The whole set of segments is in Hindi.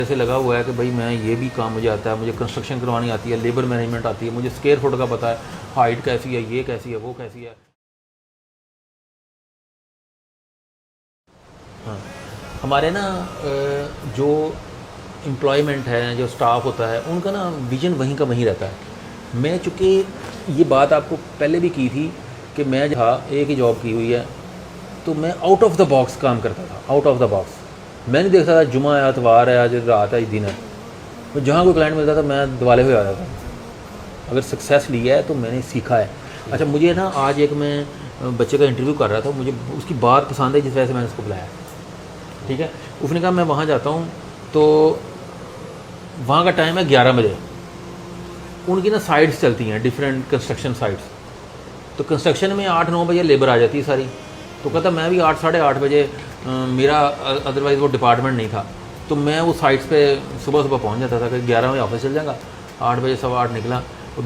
ऐसे लगा हुआ है कि भाई मैं ये भी काम मुझे आता है, मुझे कंस्ट्रक्शन करवानी आती है, लेबर मैनेजमेंट आती है, मुझे स्क्वायर फुट का पता है, हाइट कैसी है, ये कैसी है, वो कैसी है। हाँ, हमारे ना जो एम्प्लॉयमेंट है, जो स्टाफ होता है, उनका ना विजन वहीं का वहीं रहता है। मैं चूँकि ये बात आपको पहले भी की थी कि मैं जहाँ एक ही जॉब की हुई है, तो मैं आउट ऑफ द बॉक्स काम करता था। आउट ऑफ द बॉक्स मैं नहीं देखता था जुमा है, इतवार है, आज रात है, दिन है। तो जहाँ कोई क्लाइंट मिलता था मैं दिवाले हुए आता था। अगर सक्सेस लिया है तो मैंने सीखा है। अच्छा, मुझे ना आज एक मैं बच्चे का इंटरव्यू कर रहा था, मुझे उसकी बात पसंद है जिस वजह से मैंने उसको बुलाया। ठीक है, उसने कहा मैं वहाँ जाता हूँ तो वहाँ का टाइम है 11 बजे। उनकी ना साइट्स चलती हैं, डिफरेंट कंस्ट्रक्शन साइट्स। तो कंस्ट्रक्शन में 8-9 बजे लेबर आ जाती है सारी। तो कहता मैं भी 8-8:30 बजे, मेरा अदरवाइज़ वो डिपार्टमेंट नहीं था, तो मैं वो साइट्स पे सुबह सुबह पहुंच जाता था कि 11 बजे ऑफिस चल जाएगा, 8 बजे 8:15 निकला।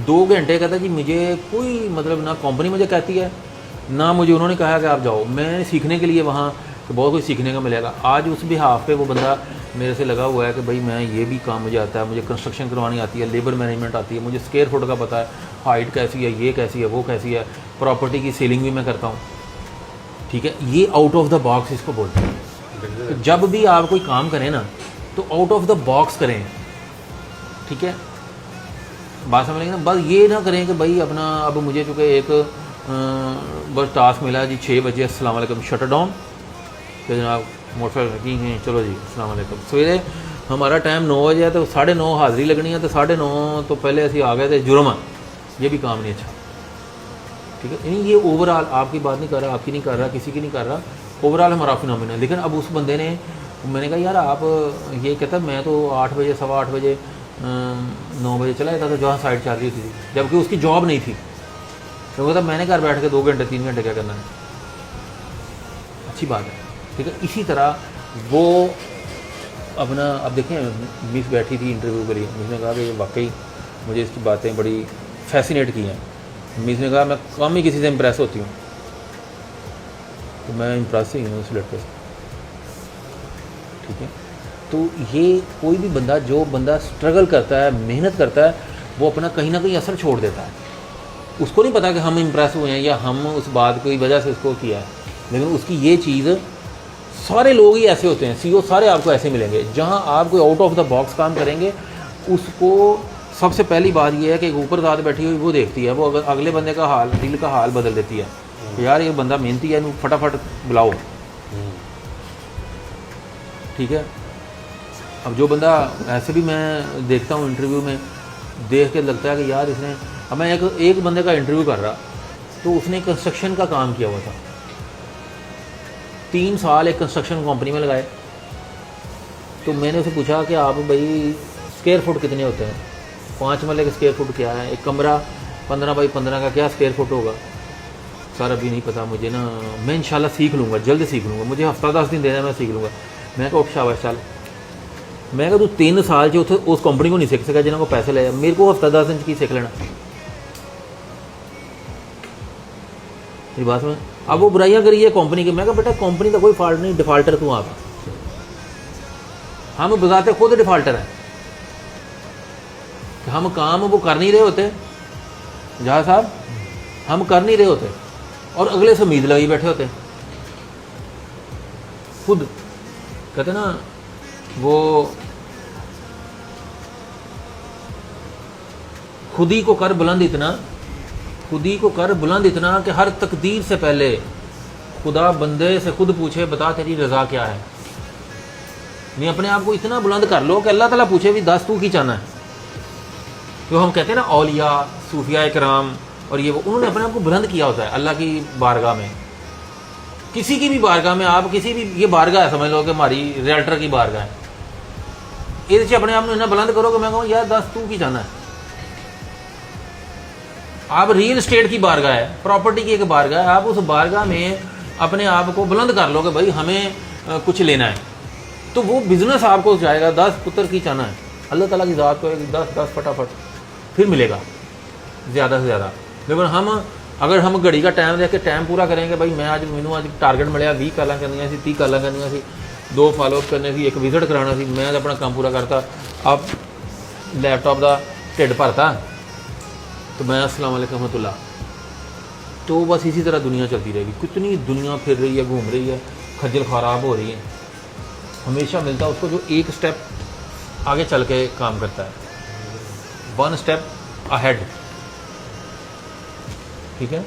2 घंटे कहता जी मुझे कोई मतलब ना कंपनी मुझे कहती है ना मुझे उन्होंने कहा कि आप जाओ। मैं सीखने के लिए वहाँ तो बहुत कुछ सीखने का मिलेगा। आज उस बिहाफ पे वो बंदा मेरे से लगा हुआ है कि भाई मैं ये भी काम मुझे आता है, मुझे कंस्ट्रक्शन करवानी आती है, लेबर मैनेजमेंट आती है, मुझे स्क्वायर फुट का पता है, हाइट कैसी है, ये कैसी है, वो कैसी है, प्रॉपर्टी की सेलिंग भी मैं करता हूँ। ठीक है, ये आउट ऑफ द बॉक्स इसको बोलते हैं। तो जब भी आप कोई काम करें ना तो आउट ऑफ द बॉक्स करें। ठीक है, बात समझ लेंगे ना। बस ये ना करें कि भाई अपना अब मुझे चूँकि एक बस टास्क मिला जी 6 बजे अस्सलाम वालेकुम शटर डाउन, तो जनाब मोटरसाइकिल की हैं, चलो जी अस्सलाम वालेकुम। सवेरे हमारा टाइम 9 बजे है तो 9:30 हाज़री लगनी है, तो 9:30 तो पहले असी आ गए थे जुर्म। ये भी काम नहीं अच्छा। ठीक है, यानी ये ओवरऑल आपकी बात नहीं कर रहा, आपकी नहीं कर रहा, किसी की नहीं कर रहा, ओवरऑल हमारा फिनोमिना है। लेकिन अब उस बंदे ने, मैंने कहा यार आप ये कहता मैं तो 8 बजे 8:15 बजे 9 बजे चला जाता था जहाँ साइड चल रही थी, जबकि उसकी जॉब नहीं थी। तो कहता मैंने घर बैठ के 2 घंटे 3 घंटे क्या करना है। अच्छी बात है। ठीक है, इसी तरह वो अपना, अब देखें मिस बैठी थी इंटरव्यू के लिए, मिस ने कहा कि वाकई मुझे इसकी बातें बड़ी फैसिनेट की हैं। मिस ने कहा मैं कम ही किसी से इम्प्रेस होती हूँ, तो मैं इम्प्रेस ही हूँ उस लड़के से। ठीक है, तो ये कोई भी बंदा, जो बंदा स्ट्रगल करता है, मेहनत करता है, वो अपना कहीं ना कहीं असर छोड़ देता है। उसको नहीं पता कि हम इम्प्रेस हुए हैं या हम उस बात की वजह से उसको किया है, लेकिन उसकी ये चीज़, सारे लोग ही ऐसे होते हैं, सीईओ सारे आपको ऐसे मिलेंगे। जहाँ आप कोई आउट ऑफ द बॉक्स काम करेंगे, उसको सबसे पहली बात यह है कि ऊपर ज़ात बैठी हुई वो देखती है, वो अगर अगले बंदे का हाल, दिल का हाल बदल देती है। यार ये बंदा मेहनती है, फटाफट बुलाओ। ठीक है, अब जो बंदा, ऐसे भी मैं देखता हूँ इंटरव्यू में, देख के लगता है कि यार इसने, अब मैं एक बंदे का इंटरव्यू कर रहा, तो उसने कंस्ट्रक्शन का काम किया हुआ था, 3 साल एक कंस्ट्रक्शन कंपनी में लगाए। तो मैंने उसे पूछा कि आप भाई स्क्वायर फुट कितने होते हैं, 5 मरले का स्क्वायर फुट क्या है, एक कमरा 15 बाई 15 का क्या स्क्वायर फुट होगा। सर अभी नहीं पता मुझे ना, मैं इंशाल्लाह सीख लूँगा, जल्द सीख लूँगा, मुझे हफ्ता 10 दिन देना, मैं सीख लूँगा। मैं कहा शाबाश चल। मैं कहा तू 3 साल जो उस कंपनी को नहीं सीख सका जिन्होंने को पैसे ले, मेरे को हफ्ता 10 दिन की सीख लेना। मेरी बात में अब वो बुराइयाँ करी है कंपनी की। मैं कहा बेटा कंपनी का कोई फॉल्ट नहीं, डिफाल्टर तू आप, हम बताते खुद डिफाल्टर हैं। हम काम वो कर नहीं रहे होते जहाँ साहब, हम कर नहीं रहे होते और अगले से उम्मीद लगाई बैठे होते। खुद कहते ना वो, खुदी को कर बुलंद इतना, खुदी को कर बुलंद इतना कि हर तकदीर से पहले खुदा बंदे से खुद पूछे बता तेरी रज़ा क्या है। नहीं, अपने आप को इतना बुलंद कर लो कि अल्लाह ताला पूछे भी 10 तू की चाहना है। तो हम कहते हैं ना औलिया, सूफिया कराम और ये वो, उन्होंने अपने आप को बुलंद किया होता है अल्लाह की बारगाह में। किसी की भी बारगाह में, आप किसी भी, ये बारगाह है समझ लो कि हमारी रियल्टर की बारगाह है, ये अपने आप को इतना बुलंद करो कि मैं कहूँ यार 10 तू की चाहना है। आप रियल एस्टेट की बारगाह है, प्रॉपर्टी की एक बारगाह है, आप उस बारगाह में अपने आप को बुलंद कर लो कि भाई हमें कुछ लेना है, तो वो बिजनेस आपको जाएगा 10 पुत्र की चाहना है, अल्लाह ताला की ज़ात को 10 फटाफट फिर मिलेगा ज़्यादा से ज़्यादा। लेकिन हम अगर हम घड़ी का टाइम देख के टाइम पूरा करेंगे, भाई मैं आज मैनू आज टारगेट मिले 20 कालां करनियां सी, 30 कालां करनियां सी, 2 फॉलोअप करने सी, एक विजिट कराना सी, मैं तो अपना काम पूरा करता। अब लैपटॉप का ढिड भरता तो मैं अस्सलाम वालेकुम रहमतुल्लाह। तो बस इसी तरह दुनिया चलती रहेगी। कितनी दुनिया फिर रही है, घूम रही है, खज्जल ख़राब हो रही है। हमेशा मिलता है उसको जो एक स्टेप आगे चल के काम करता है, 1 स्टेप अहेड। ठीक है।